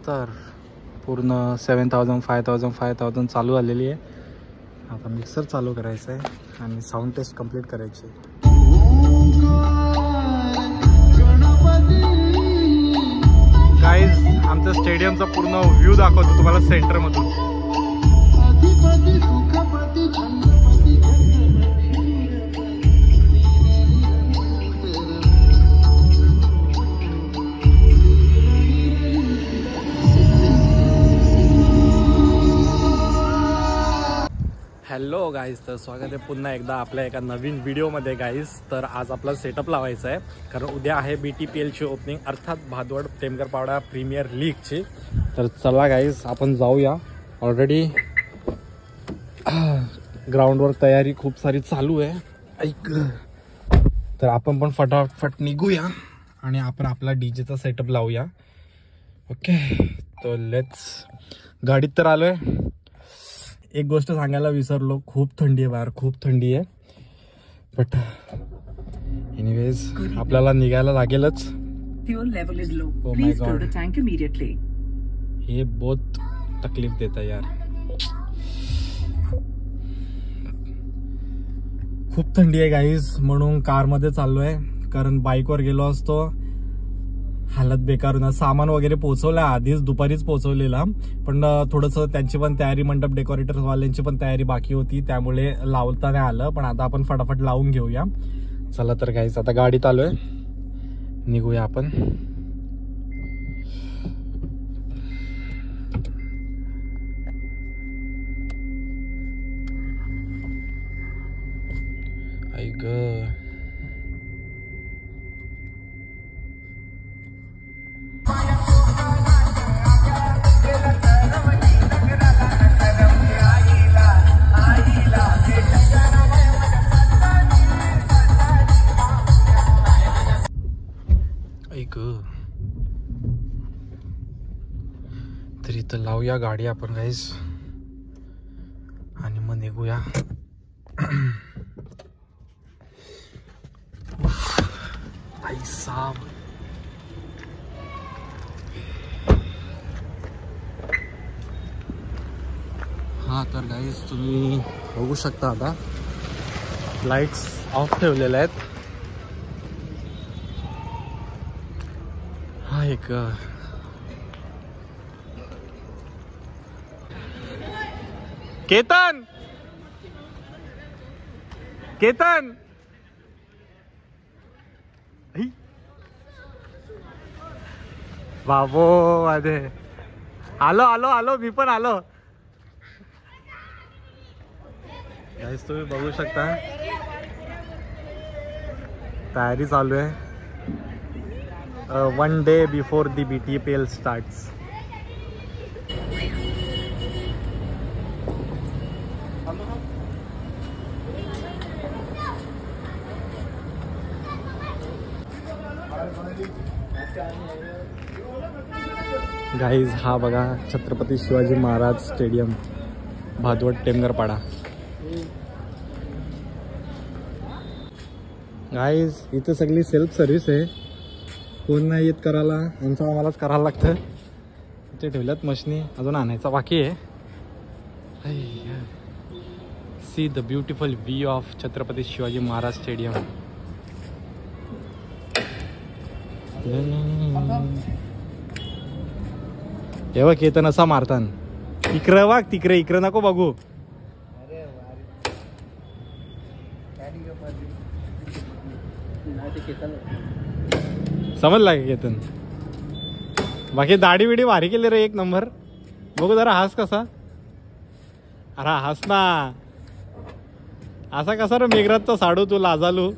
तर पूर्ण 7000 5000 5000 चालू आलेली आहे. आता मिक्सर चालू करायचं आहे आणि साऊंड टेस्ट कंप्लीट करायची आहे. गाईज आमच्या स्टेडियमचा पूर्ण व्ह्यू दाखवतो तुम्हाला सेंटरमधून. हॅलो गाईज, तर स्वागत आहे पुन्हा एकदा आपल्या एका नवीन व्हिडिओमध्ये. गाईज तर आज आपला सेटअप लावायचा आहे कारण उद्या आहे BTPLची ओपनिंग, अर्थात भादवड टेमकरपाडा प्रीमियर लीगची. तर चला गाईज आपण जाऊया. ऑलरेडी ग्राउंडवर तयारी खूप सारी चालू आहे. ऐक, तर आपण पण फटाफट निघूया आणि आपण आपला डीजेचा सेटअप लावूया. ओके, तो लेट्स. गाडीत तर आलोय. एक गोष्ट सांगायला विसरलो, खूप थंडी आहे बाहेर, खूप थंडी आहे. बट एनिवेज आपल्याला निघायला लागेलच. Fuel level is low, Oh my please fill God. The tank immediately. हे बहुत तकलीफ देता यार. खूप थंडी आहे गाईज, म्हणून कारमध्ये चाललोय. कारण बाईकवर गेलो असतो हालत बेकार होणार. सामान वगैरे पोहोचवलं आधीच, दुपारीच पोहोचवलेला, पण थोडंसं त्यांची पण तयारी, मंडप डेकोरेटर वाल्यांची पण तयारी बाकी होती, त्यामुळे लावता नाही आलं. पण आता आपण फटाफट लावून घेऊया. चला तर गाईज आता गाडीत आलोय, निघूया आपण. ऐक तर इथं लावूया गाडी आपण गाईज आणि मग निघूया. भाई साहब, हा तर गाईज तुम्ही बघू शकता आता लाईट्स ऑफ ठेवलेल्या आहेत. हा एक केतन केतन बाबो माझे, आलो आलो आलो, मी पण आलो. गाईस तुम्ही बघू शकता तयारी चालू आहे. 1 day before the BTPL starts. Guys हा बघा छत्रपती शिवाजी महाराज स्टेडियम, भादवड टेमकरपाडा. गाईज इथे सगळी सेल्फ सर्व्हिस आहे, कोण नाही येत करायला, आमचं आम्हालाच करायला लागतं. इथे ठेवल्यात मशनी, अजून आणायचा बाकी आहे. See the beautiful view of Chhatrapati Shivaji Maharaj stadium. हे बघ येतं असा मारतान, इकडं वाग, तिकडे इकडे नको बघू. समजला का केतन? बाकी दाढी बिडी भारी केली रे, एक नंबर. बघू जरा हास कसा. अरे हास ना, असा कसा रे मेघराजचा साडू तू लाजालू.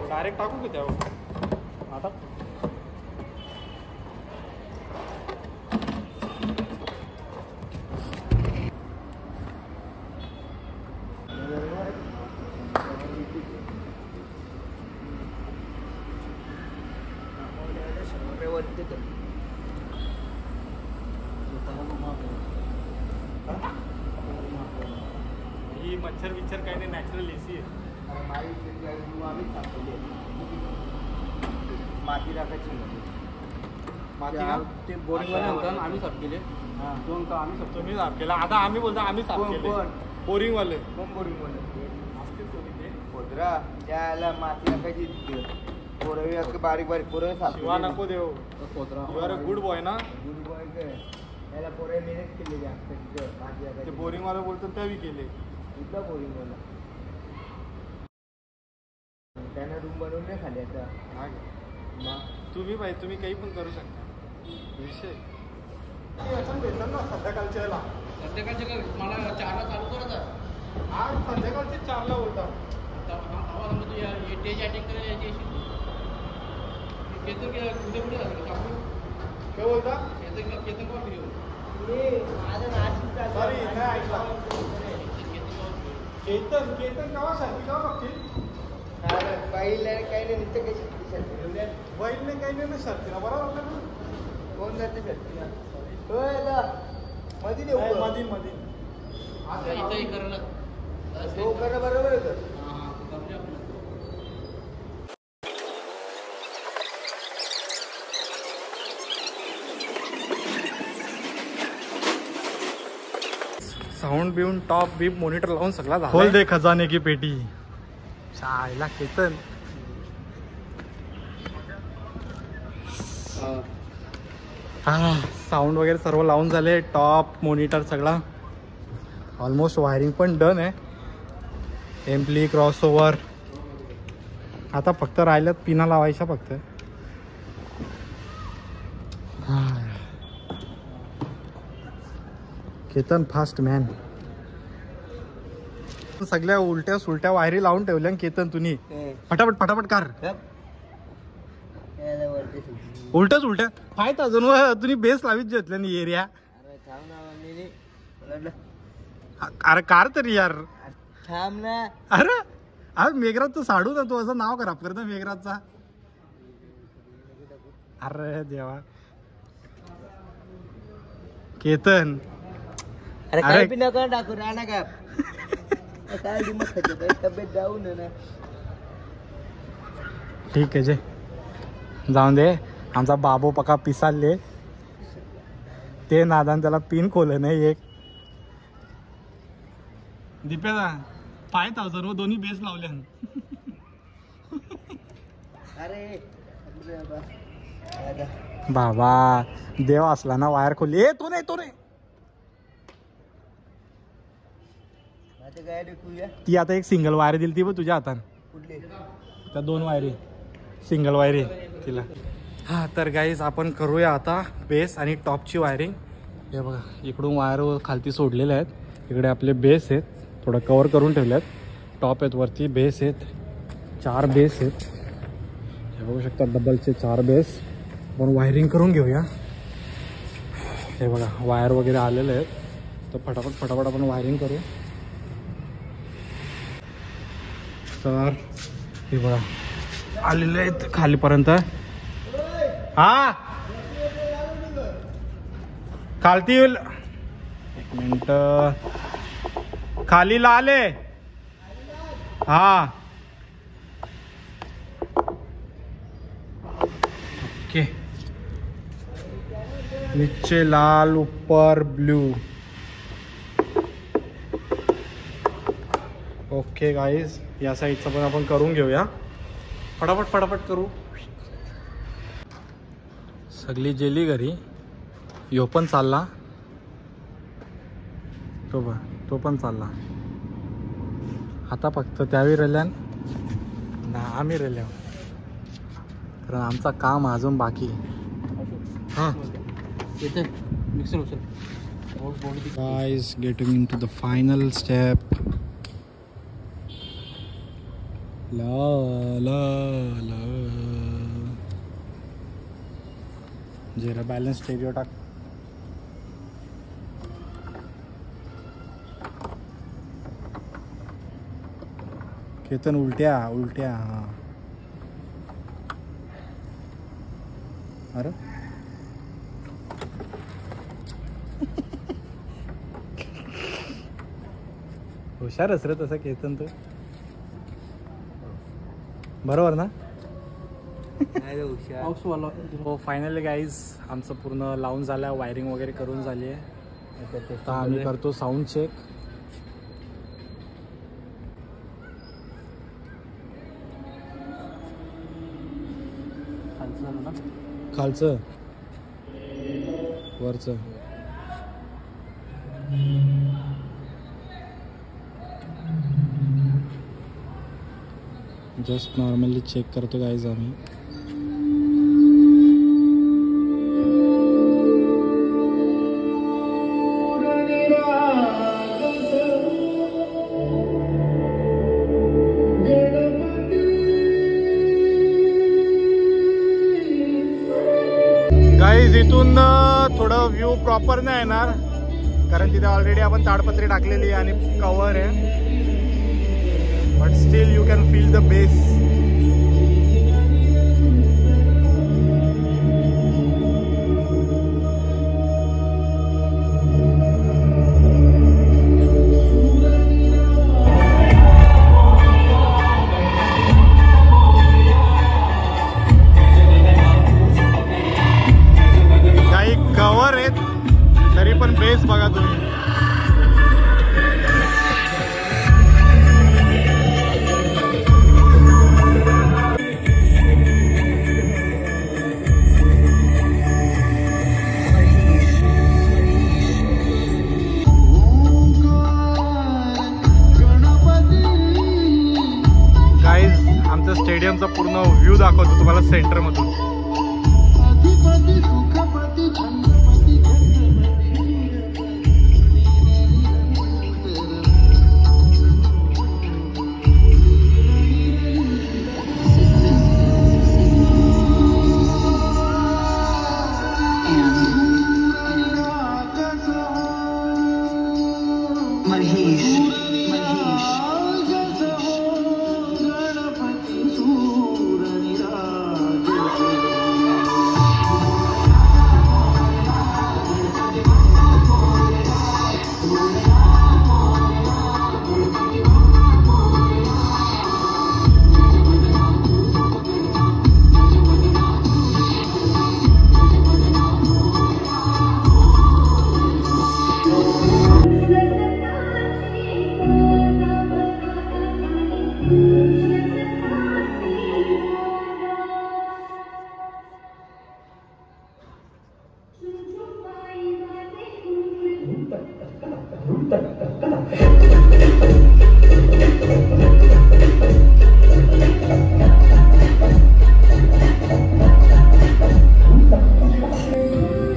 डायरेक्ट टाकू की त्यावर आता. वरती तर ही मच्छर बिच्छर काही नाही, नॅचरल एसी आहे. माती टाकायची माती का? ते बोरिंगवाले होता आम्ही साफ केले. दोन का आम्ही साफ तुम्ही साफ केला. आता आम्ही बोलतो आम्ही साफ केले. बोरिंग वाले पोदरा त्याला माती टाकायची पोरं बारीक बारीक पोरं साफ शिवा नको देऊ. You are a good boy ना. गुड बॉय त्याला पोरं मेहनत केलेली ते बोरिंग वाले बोलतो त्यावी केले. कुठला बोरिंग वाला त्यानं रूम बनवून नाही खाली आता. तुम्ही पाहिजे तुम्ही काही पण करू शकता. विषय संध्याकाळच्या याला संध्याकाळचे काय मला 4ला चालू करत आहे. आज संध्याकाळचे 4ला होता. तू या टेज अटेंड करायला यायची केतन उद्या कुठे जातो कापूर काय बोलता? केतन का फिरव सॉरी नाही ऐकला. केतन केव्हा साठी का बघतील बाईला काही नाही नुसतं काही शक्ती बैलने काही नाही ना शर्तीला बरोबर ना. कोण जाते शक्तीला मधी देऊ मधी मधी इथंही करायला तो करणं बरोबर आहे तर. साऊंड बिऊन टॉप बीप मॉनिटर लावून सगळा झाला. खोल दे खजाने की पेटी. चायला केतन हा साऊंड वगैरे सर्व लावून झाले. टॉप मॉनिटर सगळा ऑलमोस्ट वायरिंग पण डन आहे. एम्प्ली क्रॉसओव्हर आता फक्त राहिल्यात पिना लावायच्या फक्त. Ketan fast man. सगळ्या उलट्या सुलट्या वायरी लावून ठेवल्या केतन तुम्ही. फटाफट फटाफट कार उलट्याच उलट्या फायत अजून तुम्ही बेस लावीत घेतल्या नाही एरिया. अरे कार तरी यार थांब ना. अरे अरे मेघराज तू साडू ना तू असं नाव खराब करतो मेघराजचा. अरे देवा केतन अरे काय बी नका टाकू राणा का काय मग तब्येत डाऊन आहे ना. ठीक आहे जे जाऊन दे. आमचा बाबू पका पिसालले ते नादान त्याला पिन खोलं नाही एक. दिप्याचा 5000 व दोन्ही बेस लावल्या. अरे बाबा देव असला ना वायर खोली. ए तो नाही ती आता एक सिंगल वायर दिली ती बघ तुझ्या हातान. कुठली त्या 2 वायरी सिंगल वायरी तिला. हा तर गाईज आपण करूया आता बेस आणि टॉपची वायरिंग. हे बघा इकडून वायर खालती सोडलेले आहेत. इकडे आपले बेस आहेत थोडं कवर करून ठेवले आहेत. टॉप आहेत वरती बेस आहेत 4 बेस आहेत. हे बघू शकता डबलचे 4 बेस. आपण वायरिंग करून घेऊया. हे बघा वायर वगैरे आलेले आहेत तर फटाफट आपण वायरिंग करू. तर हे बघा आलेले आहेत खालीपर्यंत. हा खालती एक मिनिट खालीला आले. हा ओके नीचे लाल ऊपर ब्लू. ओके गाईज या साईडचं पण आपण करून घेऊया. फटाफट करू. सगळी जेली घरी. यो पण चालला तो पण चालला. आता फक्त त्यावेळी रेल्यान ना आम्ही रेल्या कारण आमचा काम अजून बाकी. हां मिक्सर उचल. Guys getting into the final step. ला ला ला जरा बॅलन्स स्टेरिओ टाक. केतन उलट्या अरे हुशारच रे तसं केतन तू. बरोबर ना. हो फायनली गाईज आमचं पूर्ण लावून झालं आहे, वायरिंग वगैरे करून झाली आहे. आता आम्ही करतो साऊंड चेक. खालचं वरचं जस्ट नॉर्मली चेक करतो गाईज आम्ही. गाईज इथून थोडं व्ह्यू प्रॉपर नाही येणार कारण तिथे ऑलरेडी आपण ताडपत्री टाकलेली आहे आणि कव्हर आहे. But still you can feel the bass. काही कव्हर आहेत तरी पण बेस बघा तुम्ही. स्टेडियमचा पूर्ण व्ह्यू दाखवतो तुम्हाला सेंटर मधून.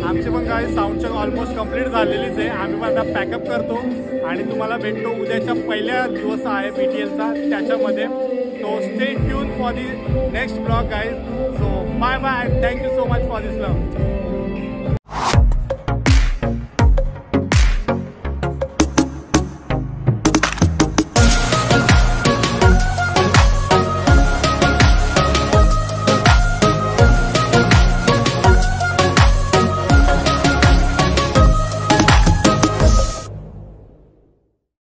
आमचे पण काही साऊंड चेक ऑलमोस्ट कंप्लीट झालेलीच आहे. आम्ही पण आता पॅकअप करतो आणि तुम्हाला भेटतो उद्याच्या पहिल्या दिवस आहे BTLचा त्याच्यामध्ये. तो stay tune for the next blog guys. So bye bye. Thank you so much for this love.